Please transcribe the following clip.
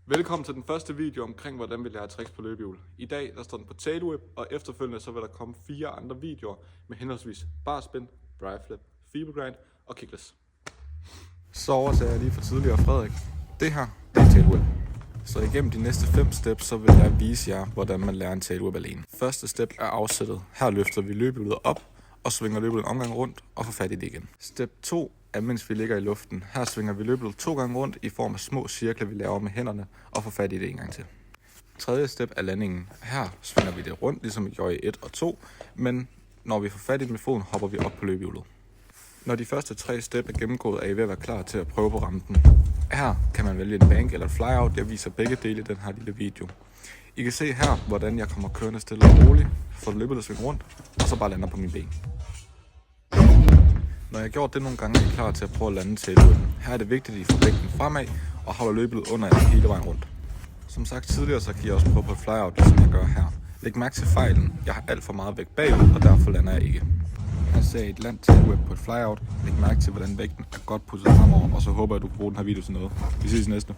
Velkommen til den første video omkring, hvordan vi lærer tricks på løbehjul. I dag der står den på tailwhip, og efterfølgende så vil der komme 4 andre videoer med henholdsvis barspin, dry flip, feeble grind og kickless. Så overtager jeg lige for tidligere Frederik. Det her, det er tailwhip. Så igennem de næste 5 steps, så vil jeg vise jer, hvordan man lærer en tailwhip alene. Første step er afsættet. Her løfter vi løbehjulet op og svinger løbehjulet en omgang rundt og får fat i det igen. Step 2 er, mens vi ligger i luften. Her svinger vi løbehjulet 2 gange rundt i form af små cirkler, vi laver med hænderne og får fat i det en gang til. Tredje step er landingen. Her svinger vi det rundt, ligesom vi gjorde i 1 og 2, men når vi får fat i det med foden, hopper vi op på løbehjulet. Når de første 3 step er gennemgået, er I ved at være klar til at prøve på rampen. Her kan man vælge en bank eller et flyout. Jeg viser begge dele i den her lille video. I kan se her, hvordan jeg kommer kørende stille og roligt, får løbet at svinge rundt, og så bare lander på min ben. Når jeg har gjort det nogle gange, er I klar til at prøve at lande tailwhippen. Her er det vigtigt, at I får vægten fremad og holder løbet under jer hele vejen rundt. Som sagt tidligere, så kan I også prøve på et flyout, som jeg gør her. Læg mærke til fejlen. Jeg har alt for meget vægt bagud, og derfor lander jeg ikke. Her ser I et land tailwhip på et flyout. Læg mærke til, hvordan vægten er godt puttet fremover, og så håber jeg, at du kan bruge den her video til noget. Vi ses i næste.